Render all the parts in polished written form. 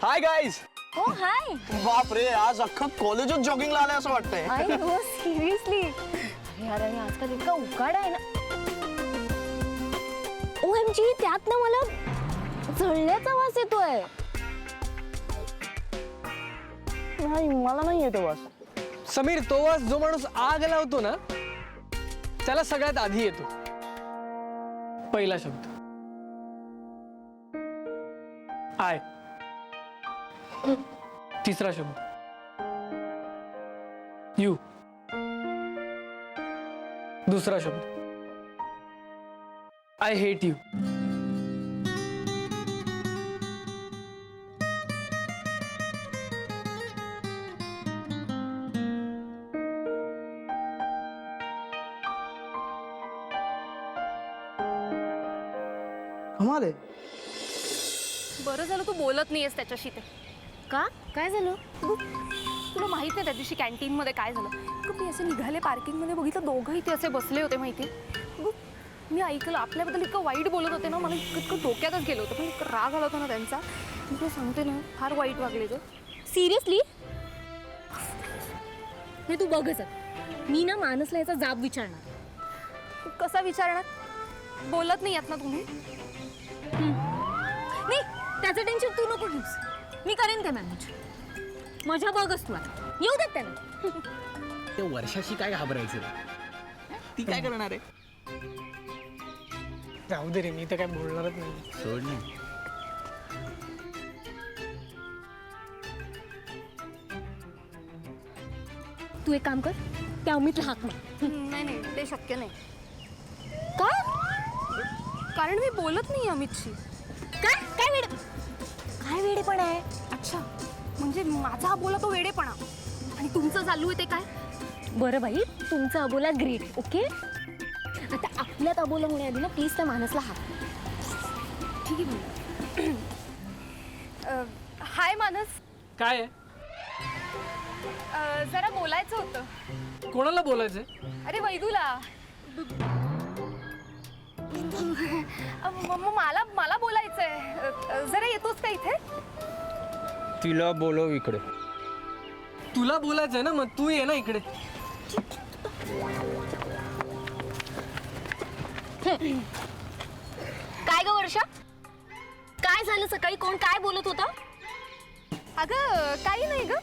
Hi guys. हो हाय. बाप रे, आज अख्खं कॉलेजच जॉगिंगला आलंय असं वाटतंय. I know seriously. यार आणि आजकाल इतका उकाडा आहे ना. OMG, त्यात ना मला जळल्याचा वास येतोय. नाही, मला नाही येते वास. समीर, तो वास जो माणूस आग लावतो ना त्याला सगळ्यात आधी येतो. पहिला शब्द आय. तिसरा शब्द यू. दुसरा शब्द आय हेट यू. कमाल आहे. बरं झालं तू बोलत नाहीयेस त्याच्याशी. ते का? काय झालं? तुला माहित नाही त्या दिवशी कॅन्टीन मध्ये काय झालं? मी असे निघाले पार्किंग मध्ये, बघितलं दोघंही ते असे बसले होते माहिती. मी ऐकलं आपल्याबद्दल इतकं वाईट बोलत होते ना, मला इतकं डोक्यातच गेलं होतं. पण इतकं राग आला होता ना त्यांचा. मी तुला सांगते ना, फार वाईट वागले ते. सिरियसली? नाही तू बघच. मी ना मानसला याचा जाब विचारणार. कसा विचारणार? बोलत नाही आहेत ना तुम्ही? नाही त्याचं टेन्शन तू नको घेऊस. मी करेन ते मॅनेज. मजा बघच तू आता. येऊ देत त्याला. ते वर्षाशी काय घाबरायचं? ती काय करणार आहे? जाऊ दे रे, मी तर काय बोलणारच नाही. सोड ना. तू एक काम कर, त्या अमितला हाक मार. नाही नाही, ते शक्य नाही. का? कारण मी बोलत नाही अमितशी. काय काय वेडे, काय वेडेपणा आहे? अच्छा, म्हणजे माझा बोला तो वेडेपणा आणि तुमचं चालू आहे ते काय? बरं बाई, तुमचा अबोला ग्रेट. ओके, आता आपल्यात अबोला होण्याआधी ना प्लीज त्या मानसला हाक. ठीक आहे. हाय मानस. काय आहे? जरा बोलायचं होतं. कोणाला बोलायचंय? अरे वैदूला. मला मला बोलायचंय. जरा येतोस का इथे? तिला बोलव इकडे. तुला बोलायचंय ना, मग तू ये ना इकडे. काय ग वर्षा, काय झालं? सकाळी कोण काय बोलत होता? अगं काही नाही ग.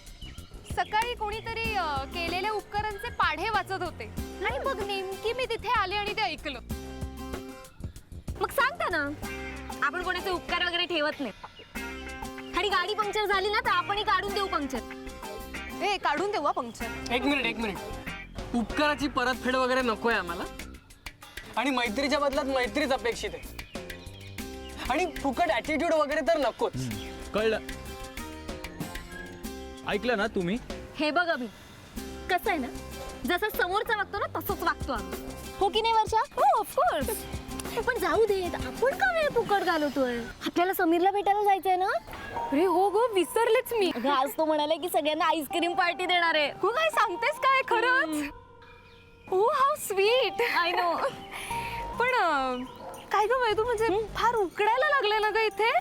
सकाळी कोणीतरी केलेल्या उपकारांचे पाढे वाचत होते आणि मग नेमकी मी तिथे आले आणि ते ऐकलं. मग सांगता ना, आपण कोणाचे उपकार वगैरे ठेवत नाही. आणि गाडी पंक्चर झाली ना तर आपणही काढून देऊ पंक्चर. हे काढून देऊ पंक्चर. एक मिनिट. उपकाराची परतफेड वगैरे नकोय आम्हाला. आणि मैत्रीच्या बदल्यात मैत्रीच अपेक्षित आहे. आणि फुकट ॲटिट्यूड वगैरे तर नकोच. कळलं? ऐकलं ना तुम्ही? हे बघ अभि, कसं आहे ना, जसं समोरचा वागतो ना तसंच वागतो आम्ही. हो की नाही वर्षा? हो ऑफकोर्स. पण जाऊ दे, आपण का वेळ फुकट घालवतोय? आपल्याला समीरला भेटायला जायचंय ना. अरे हो ग, विसरलेच मी. अगं, आज तो म्हणाला की सगळ्यांना आईस्क्रीम पार्टी देणार आहे. तू काय सांगतेस काय खरंच? ओ हाऊ स्वीट. I know. पण काय ग वैदू, म्हणजे फार उकडायला लागले ना ग इथे.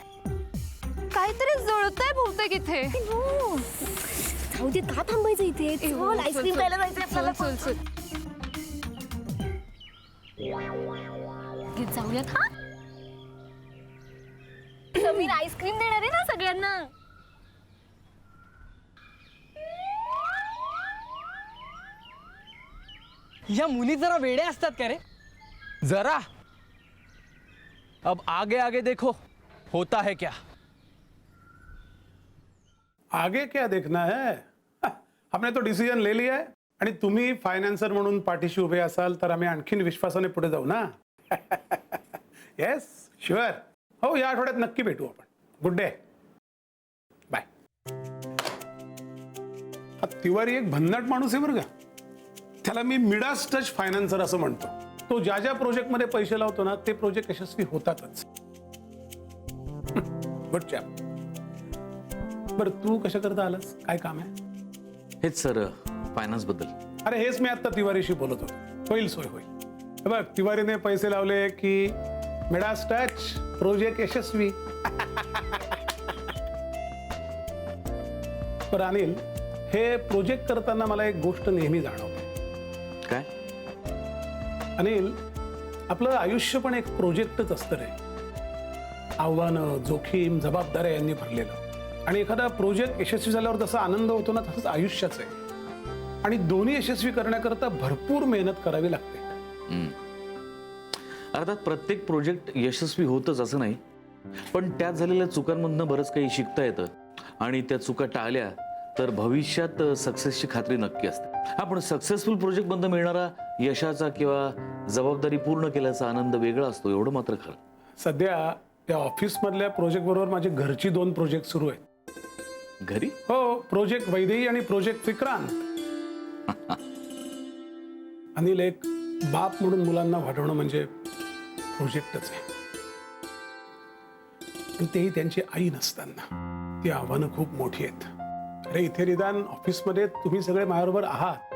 काहीतरी जळतंय बहुतेक इथे. हो. जाऊ दे, का थांबायचं इथे? चल आईस्क्रीम खायला जायचंय आपल्याला. चल. घेत जाऊयात. हा, समीर आईस्क्रीम देणार आहे ना सगळ्यांना. या मुली जरा वेडे असतात का रे? जरा. अब आगे आगे देखो होता है क्या. आगे क्या देखना है. हमने तो डिसिजन ले लिया है आणि तुम्ही फायनान्सर म्हणून पाठीशी उभे असाल तर आम्ही आणखीन विश्वासाने पुढे जाऊ ना. Yes sure. हो, या आठवड्यात नक्की भेटू आपण. Good day. बाय. हा तिवारी एक भन्नाट माणूस आहे बरं का. त्याला मी मिडास टच फायनान्सर असं म्हणतो. तो ज्या ज्या प्रोजेक्टमध्ये पैसे लावतो ना ते प्रोजेक्ट यशस्वी होतातच. Good chap. बरं, तू कशा करता आलास? काय काम आहे? हेच सर, फायनान्स बद्दल. अरे हेच मी आता तिवारीशी बोलत होतो. होईल सोय होईल. हे बघ, तिवारीने पैसे लावले की मिडास टच प्रोजेक्ट यशस्वी. पण अनिल, हे प्रोजेक्ट करताना मला एक गोष्ट नेहमी जाणवते. काय? अनिल, आपलं आयुष्य पण एक प्रोजेक्टच असतं रे. आव्हानं, जोखीम, जबाबदाऱ्या यांनी भरलेलं. आणि एखादा प्रोजेक्ट यशस्वी झाल्यावर जसा आनंद होतो ना, तसंच आयुष्याचं आहे. आणि दोन्ही यशस्वी करण्याकरता भरपूर मेहनत करावी लागते. अर्थात प्रत्येक प्रोजेक्ट यशस्वी होतच असं नाही, पण त्यात झालेल्या चुकांमधनं बरंच काही शिकता येतं. आणि त्या चुका टाळल्या तर भविष्यात सक्सेसची खात्री नक्की असते. हा, पण सक्सेसफुल प्रोजेक्ट मधनं मिळणारा यशाचा किंवा जबाबदारी पूर्ण केल्याचा आनंद वेगळा असतो, एवढं मात्र खरं. सध्या त्या ऑफिसमधल्या प्रोजेक्ट बरोबर माझे घरची 2 प्रोजेक्ट सुरू आहेत. घरी? हो, प्रोजेक्ट वैदेही आणि प्रोजेक्ट विक्रांत. अनिल, एक बाप म्हणून मुलांना वाढवणं म्हणजे प्रोजेक्टच आहे. पण तेही त्यांची आई नसताना. ती आव्हानं खूप मोठी आहेत. अरे, इथे निदान ऑफिसमध्ये तुम्ही सगळे माझ्याबरोबर आहात,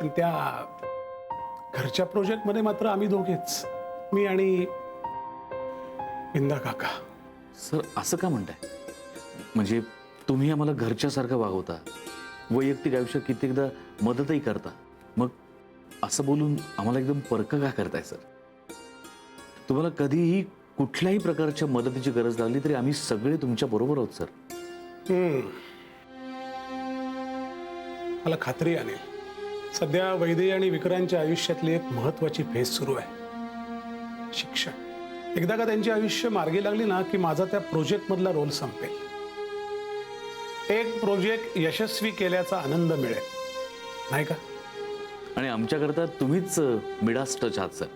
पण त्या घरच्या प्रोजेक्टमध्ये मात्र आम्ही दोघेच, मी आणि विंदा काका. सर, असं का म्हणताय? म्हणजे तुम्ही आम्हाला घरच्यासारखं वागवता, वैयक्तिक आयुष्यात कित्येकदा मदतही करता, मग असं बोलून आम्हाला एकदम परक का करताय सर? तुम्हाला कधीही कुठल्याही प्रकारच्या मदतीची गरज लागली तरी आम्ही सगळे तुमच्या बरोबर आहोत सर. मला खात्री आहे अनिल, सध्या वैदेही आणि विक्रांतच्या आयुष्यातली एक महत्वाची फेज सुरू आहे, शिक्षण. एकदा का त्यांची आयुष्य मार्गी लागली ना, की माझा त्या प्रोजेक्ट मधला रोल संपेल. एक प्रोजेक्ट यशस्वी केल्याचा आनंद मिळेल, नाही का? आणि आमच्याकरता तुम्हीच मिडास टच आहात सर.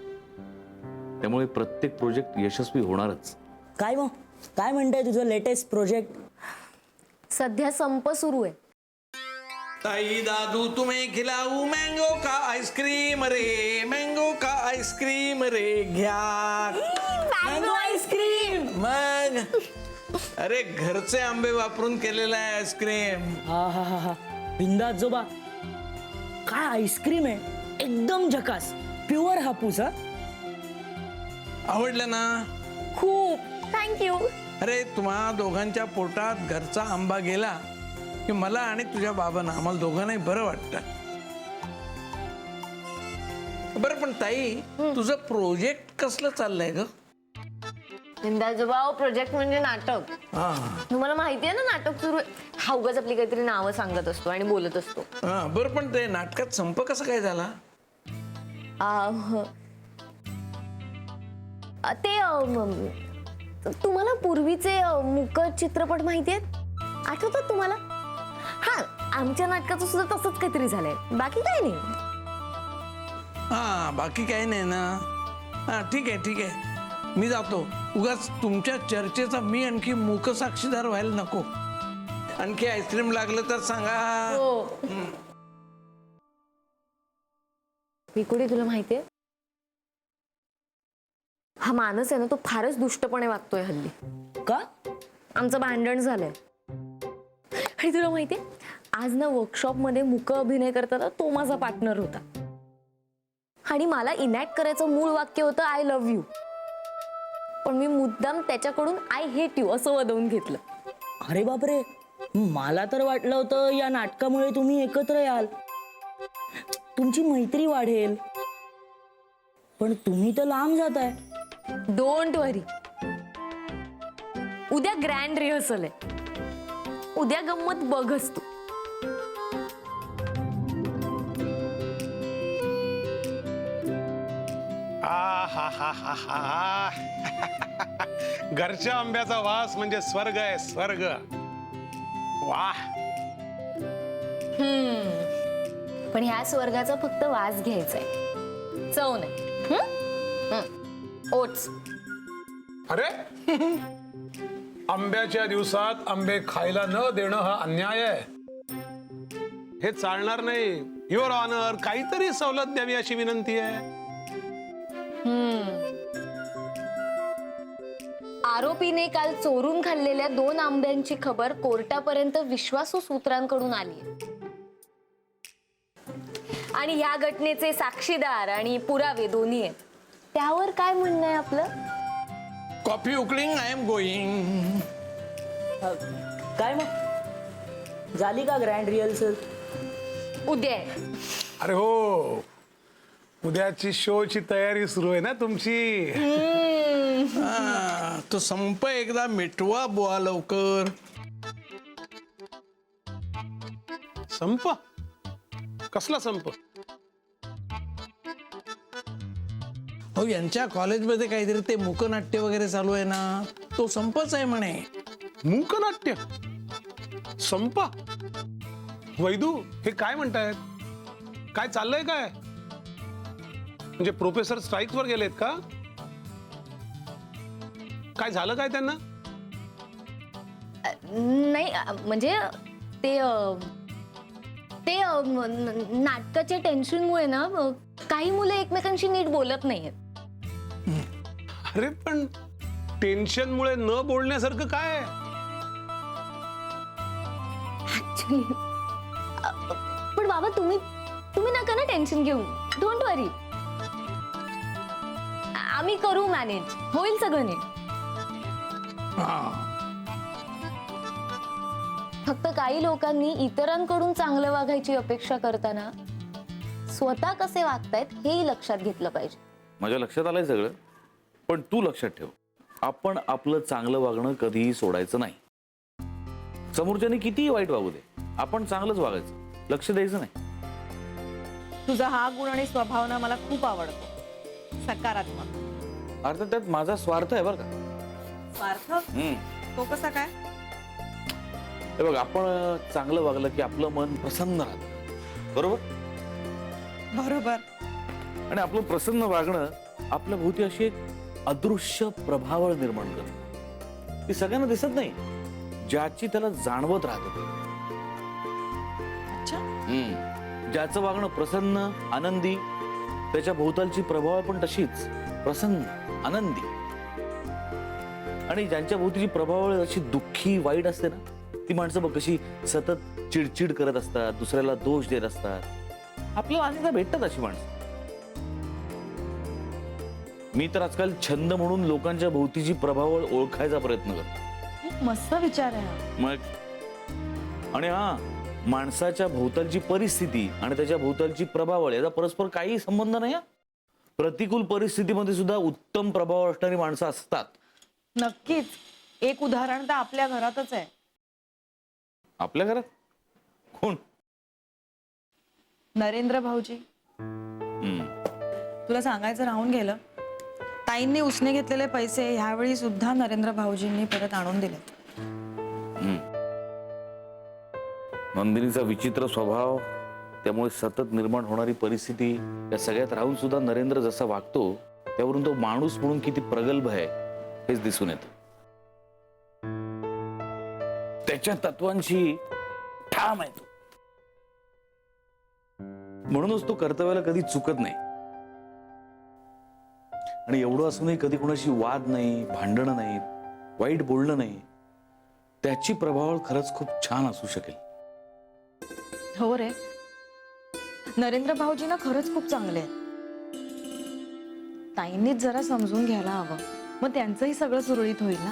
त्यामुळे प्रत्येक प्रोजेक्ट यशस्वी होणारच. काय मग, काय म्हणताय तुझं लेटेस्ट प्रोजेक्ट? सध्या संप सुरू आहे. ताई दादू तुम्हें खिलाऊ मैंगो का आइसक्रीम रे, मैंगो का आइसक्रीम रे घ्या. Mango ice cream. मग अरे, घरचे आंबे वापरून केलेला आहे आईस्क्रीम. हा हा हा हा. बिंदा आजोबा, काय आईस्क्रीम आहे, एकदम झकास, प्युअर हापूस. हा, आवडलं ना? खूप थँक्यू. अरे, तुम्हा दोघांच्या पोटात घरचा आंबा गेला की मला आणि तुझ्या बाबांना, आम्हाला दोघांनाही बरं वाटतं. बरं, पण ताई, तुझं प्रोजेक्ट कसलं चाललंय ग? इंदाजोबा, प्रोजेक्ट म्हणजे नाटक. तुम्हाला माहिती आहे ना, नाटक सुरू आहे. हा उगाच आपली काहीतरी नावं सांगत असतो आणि बोलत असतो. बरं, पण ते नाटकात संप कसा काय झाला? तुम्हाला पूर्वीचे मूक चित्रपट माहिती आहेत? आठवतात तुम्हाला? हा, आमच्या नाटकाचं सुद्धा तसंच काहीतरी झालंय, बाकी काही नाही. हा, बाकी काही नाही ना. हा, ठीक आहे ठीक आहे, मी जातो. उगाच तुमच्या चर्चेचा मी आणखी मूक साक्षीदार व्हायला नको. आणखी आईस्क्रीम लागलं तर सांगा. पिकुडी, तुला माहितीये, हा माणूस आहे ना, तो फारच दुष्टपणे वागतोय हल्ली. का? आमचं भांडण झालंय. आणि तुला माहितीये, आज ना वर्कशॉप मध्ये मूक अभिनय करताना तो माझा पार्टनर होता. आणि मला इनॅक्ट करायचं मूळ वाक्य होतं आय लव्ह यू, पण मी मुद्दाम त्याच्याकडून आय हेट यू असं वदवून घेतलं. अरे बापरे, मला तर वाटलं होतं या नाटकामुळे तुम्ही एकत्र याल, तुमची मैत्री वाढेल, पण तुम्ही तर लांब जाताय. डोंट वरी, उद्या ग्रँड रिहर्सल आहे. उद्या गंमत बघच तू. घरच्या आंब्याचा वास म्हणजे स्वर्ग आहे, स्वर्ग. वाह. पण ह्या स्वर्गाचा फक्त वास घ्यायचाय, चव नाही. ओट्स. अरे, आंब्याच्या दिवसात आंबे खायला न देणं हा अन्याय आहे. हे चालणार नाही. युअर ऑनर, काहीतरी सवलत द्यावी अशी विनंती आहे. आरोपीने काल चोरून खाल्लेल्या 2 आंब्यांची खबर कोर्टापर्यंत विश्वासू सूत्रांकडून आली. आणि ह्या घटनेचे साक्षीदार आणि पुरावे दोन्ही आहेत. त्यावर काय म्हणणं आहे आपलं? कॉफी उकळिंग, आय एम गोईंग. काय मग, झाली का ग्रँड रिहर्सल? उद्या आहे. अरे हो, उद्याची शोची तयारी सुरू आहे ना तुमची. तो संप एकदा मिटवा बुवा लवकर. संप? कसला संप? हो, यांच्या कॉलेजमध्ये काहीतरी ते मूकनाट्य वगैरे चालू आहे ना, तो संपच आहे म्हणे. मूकनाट्य? संप? वैदू, हे काय म्हणतायत? काय चाललंय काय? म्हणजे प्रोफेसर स्ट्राईक वर गेलेत का? काय झालं काय त्यांना? नाही म्हणजे ते नाटकाच्या टेन्शनमुळे ना काही मुलं एकमेकांशी नीट बोलत नाहीयेत. अरे पण टेन्शनमुळे न बोलण्यासारखं काय आहे? ऍक्च्युली पण बाबा तुम्ही नका ना टेन्शन घेऊ. डोंट वरी, आम्ही करू मॅनेज, होईल सगळं नीट. फक्त काही लोकांनी इतरांकडून चांगलं वागायची अपेक्षा करताना स्वतः कसे वागतायत हेही लक्षात घेतलं पाहिजे. माझ्या लक्षात आलंय सगळं, पण तू लक्षात ठेव, आपण आपलं चांगलं वागणं कधीही सोडायचं नाही. समोरच्याने कितीही वाईट वागू दे, आपण चांगलंच वागायचं, लक्ष द्यायचं नाही. तुझा हा गुण आणि स्वभाव ना मला खूप आवडतो. सकारात्मक. अर्थात त्यात माझा स्वार्थ आहे बरं का. स्वार्थ? तो कसा काय? हे बघ, आपण चांगलं वागलं की आपलं मन प्रसन्न राहतं, बरोबर? बरोबर. आणि आपलं प्रसन्न वागणं आपल्या भोवती अशी एक अदृश्य प्रभावळ निर्माण करतं. ती सगळ्यांना दिसत नाही, ज्याची त्याला जाणवत राहते. ज्याचं वागणं प्रसन्न आनंदी, त्याच्या भोवतालची प्रभावळ पण तशीच प्रसन्न आनंदी. आणि ज्यांच्या भोवतीची प्रभावळ अशी दुःखी वाईट असते ना, ती माणसं बघ कशी सतत चिडचिड करत असतात, दुसऱ्याला दोष देत असतात. आपल्याला अनेकदा भेटतात अशी माणसं. मी तर आजकाल छंद म्हणून लोकांच्या भोवतीची प्रभावळ ओळखायचा प्रयत्न करतो. खूप मस्त विचार आहे. मग आणि माणसाच्या भोवतालची परिस्थिती आणि त्याच्या भोवतालची प्रभावळ याचा परस्पर काही संबंध नाही. प्रतिकूल परिस्थितीमध्ये सुद्धा उत्तम प्रभाव असणारी माणसं असतात. नक्कीच. एक उदाहरण तर आपल्या घरातच आहे. आपल्या घरात कोण? नरेंद्र भाऊजी. तुला सांगायचं राहून गेलं, ताईंनी उसने घेतलेले पैसे ह्यावेळी सुद्धा नरेंद्र भाऊजींनी परत आणून दिले. नंदिनीचा विचित्र स्वभाव, त्यामुळे सतत निर्माण होणारी परिस्थिती, या सगळ्यात राहून सुद्धा नरेंद्र जसा वागतो त्यावरून तो माणूस म्हणून किती प्रगल्भ आहे हेच दिसून येतं. त्याच्या तत्वांशी ठाम आहे तो, म्हणूनच तो कर्तव्याला कधी चुकत नाही. आणि एवढं असूनही कधी कोणाशी वाद नाही, भांडणं नाही, वाईट बोलणं नाही. त्याची प्रभाव खरंच खूप छान असू शकेल. हो रे, नरेंद्र भाऊजी ना खरंच खूप चांगले आहेत. ताईंनीच जरा समजून घ्यायला हवं, मग त्यांचंही सगळं सुरळीत होईल ना.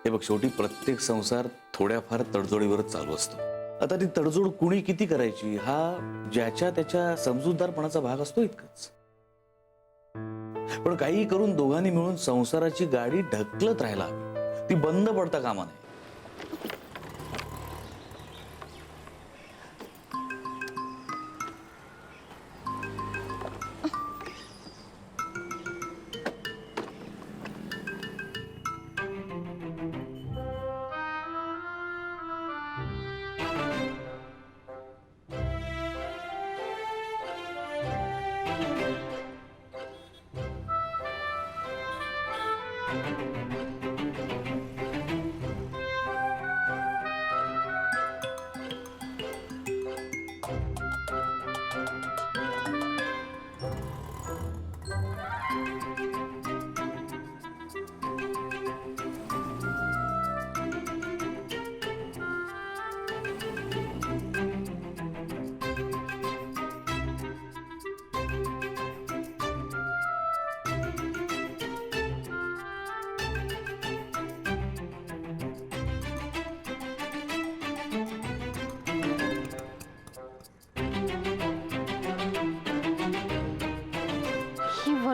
हे बघ, शेवटी प्रत्येक संसार थोड्याफार तडजोडीवरच चालू असतो. आता ती तडजोड कुणी किती करायची हा ज्याच्या त्याच्या समजूतदारपणाचा भाग असतो इतकंच. पण काही करून दोघांनी मिळून संसाराची गाडी ढकलत राहायला हवी, ती बंद पडता कामा नये.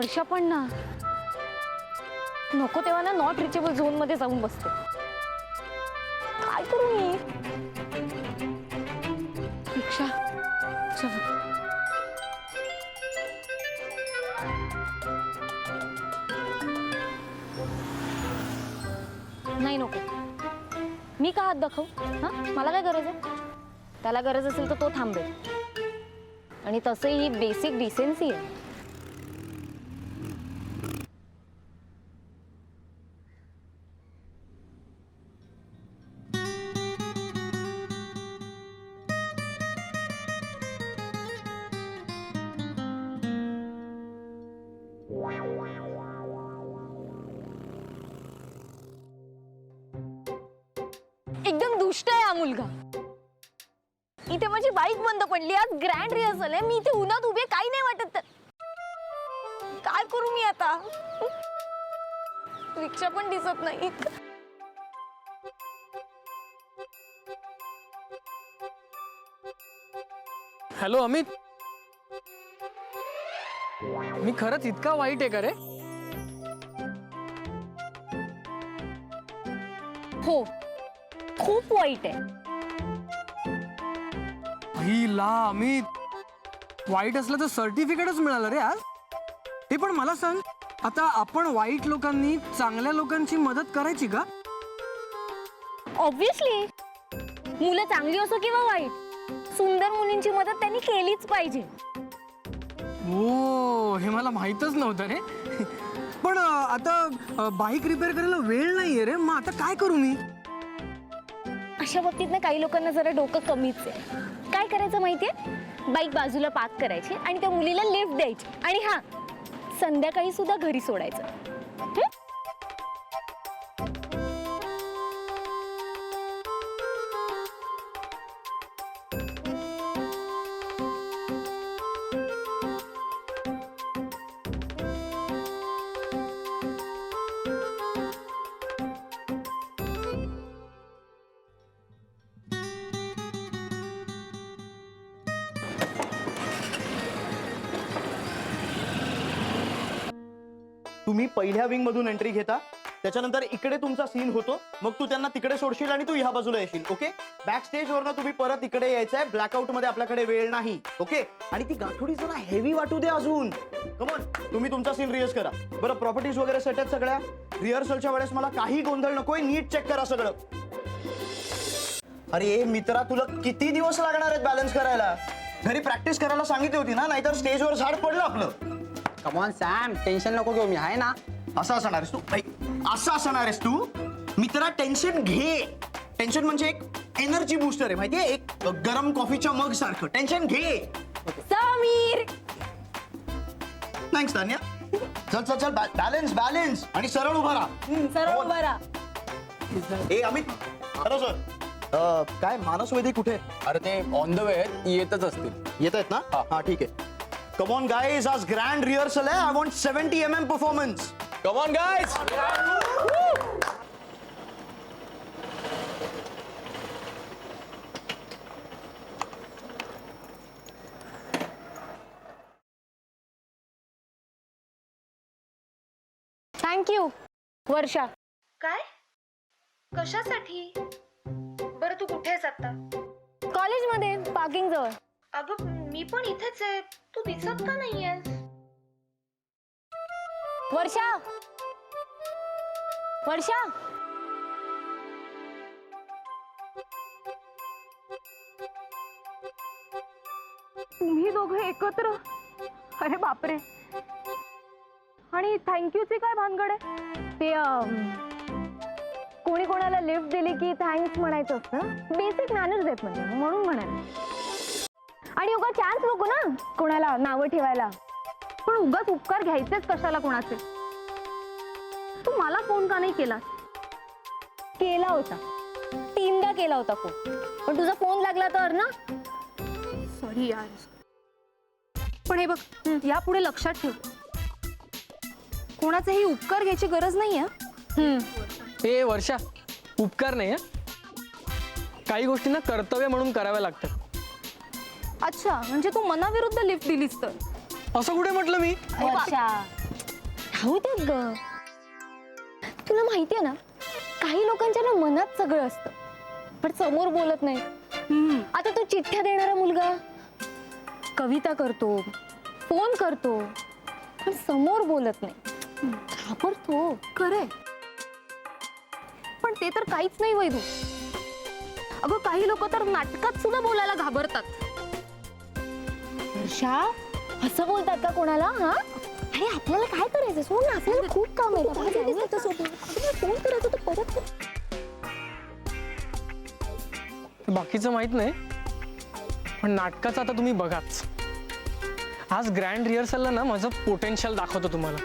वर्षा पण ना नको तेव्हा ना नॉट रिचेबल झोन मध्ये जाऊन बसते. काय करू मी? रिक्षा चल. नाही नको, मी का हात दाखवू? हा, मला काय गरज आहे? त्याला गरज असेल तर तो थांबेल. आणि तसंही ही बेसिक डिसेन्सी आहे. एकदम दुष्ट आहे हा मुलगा. इथे माझी बाईक बंद पडली, आज ग्रँड रिहर्सल आहे, मी इथे उन्हात उभे, काही नाही वाटत. काय करू मी आता? रिक्षा पण दिसत नाही. हॅलो अमित, मी खरंच इतका वाईट आहे का रे? हो, खूप वाईट आहे. हिला अमित, वाईट असलं तर सर्टिफिकेटच मिळालं रे आज. ते पण मला सांग, आता आपण वाईट लोकांनी चांगल्या लोकांची मदत करायची का? ऑब्विसली, मुलं चांगली असो किंवा वाईट, सुंदर मुलींची मदत त्यांनी केलीच पाहिजे. हो, हे मला माहीतच नव्हतं रे. पण आता बाईक रिपेअर करायला वेळ नाहीये रे, मग आता काय करू मी? अशा बाबतीत ना काही लोकांना जरा डोकं कमीच आहे. काय करायचं माहितीये? बाईक बाजूला पार्क करायची आणि त्या मुलीला लिफ्ट द्यायची, आणि हा, संध्याकाळी सुद्धा घरी सोडायचं. तुम्ही पहिल्या विंग मधून एंट्री घेता, त्याच्यानंतर इकडे तुमचा सीन होतो, मग तू त्यांना तिकडे सोडशील आणि तू ह्या बाजूला येशील. ओके, बॅक स्टेज वरनं तुम्ही परत इकडे यायचंय. ब्लॅकआउट मध्ये आपल्याकडे वेळ नाही. ओके, आणि ती गाठोडी जरा हेवी वाटू दे अजून. कमॉन, तुम्ही तुमचा सीन रिहर्स करा. बरं, प्रॉपर्टीज वगैरे सेट आहेत सगळ्या? रिहर्सलच्या वेळेस मला काही गोंधळ नकोय, नीट चेक करा सगळं. अरे मित्रा, तुला किती दिवस लागणार आहेत बॅलन्स करायला? घरी प्रॅक्टिस करायला सांगितली होती ना, नाहीतर स्टेजवर झाड पडलं आपलं. कमॉन सॅम, टेन्शन नको घेऊ, मी आहे ना. असं असणार आहेस तू? असं असणार आहेस तू? मित्रा, टेन्शन घे. टेन्शन म्हणजे एक एनर्जी बूस्टर आहे, माहितीये, एक गरम कॉफीच्या मग सारखं. टेन्शन घे. समीर, थँक्स तान्या. चल चल चल, बॅलन्स बॅलन्स, आणि सरळ उभा राहा. सरळ उभा राहा. ए अमित, हॅलो सर. काय मानस वैद्य कुठे? अरे ते ऑन द वे येतच असतील. येत आहेत ना? हा ठीक आहे. कम ऑन गाइस, आज ग्रँड रिहर्सल आहे. I want 70 mm performance. Come on guys. Thank you Varsha. काय? कशासाठी? बरं, तू कुठे आहेस आता? कॉलेजमध्ये, पार्किंग जवळ. अगं, मी पण इथेच आहे. तू दिसत का नाहीयेस? वर्षा, वर्षा. तुम्ही दोघं एकत्र? अरे बापरे. आणि थँक्यूची काय भानगड आहे? ते कोणी कोणाला लिफ्ट दिली की थँक्स म्हणायचं असतं. बेसिक मॅनर्स आहेत, म्हणजे म्हणून म्हणाले. आणि उगा चान्स नको ना कोणाला नावं ठेवायला. पण उगाच उपकार घ्यायचेच कशाला कोणाचे? तू मला फोन का नाही केला? केला होता, 3दा केला होता फोन, पण तुझा फोन लागला तर ना. सॉरी यार. पण हे बघ, यापुढे लक्षात ठेव, कोणाचाही उपकार घ्यायची गरज नाहीये. ए वर्षा, उपकार नाही, काही गोष्टींना कर्तव्य म्हणून कराव्या लागतात. अच्छा, म्हणजे तू मनाविरुद्ध लिफ्ट दिलीस तर? असं कुठे म्हटलं मी? वर्षा, राहू देत ग. तुला माहितीये ना, काही लोकांच्या ना मनात सगळं असतं पण समोर बोलत नाही. आता तो चिठ्ठ्या देणारा मुलगा कविता करतो, फोन करतो, पण समोर बोलत नाही, घाबरतो. खरे पण ते तर काहीच नाही वैदू. अगं काही लोक तर नाटकात सुद्धा बोलायला घाबरतात. वर्षा, असं बोलतात का कोणाला? हा, अरे आपल्याला काय करायचं? सोड ना, आपल्याला खूप काम आहे. आपण जाऊया त्याच्यासोबत. आपल्याला फोन करायचं तर परत कर. बाकीचं माहित नाही, पण नाटकाचं आता तुम्ही बघाच. आज ग्रँड रिहर्सलला ना माझं पोटेन्शियल दाखवतो तुम्हाला.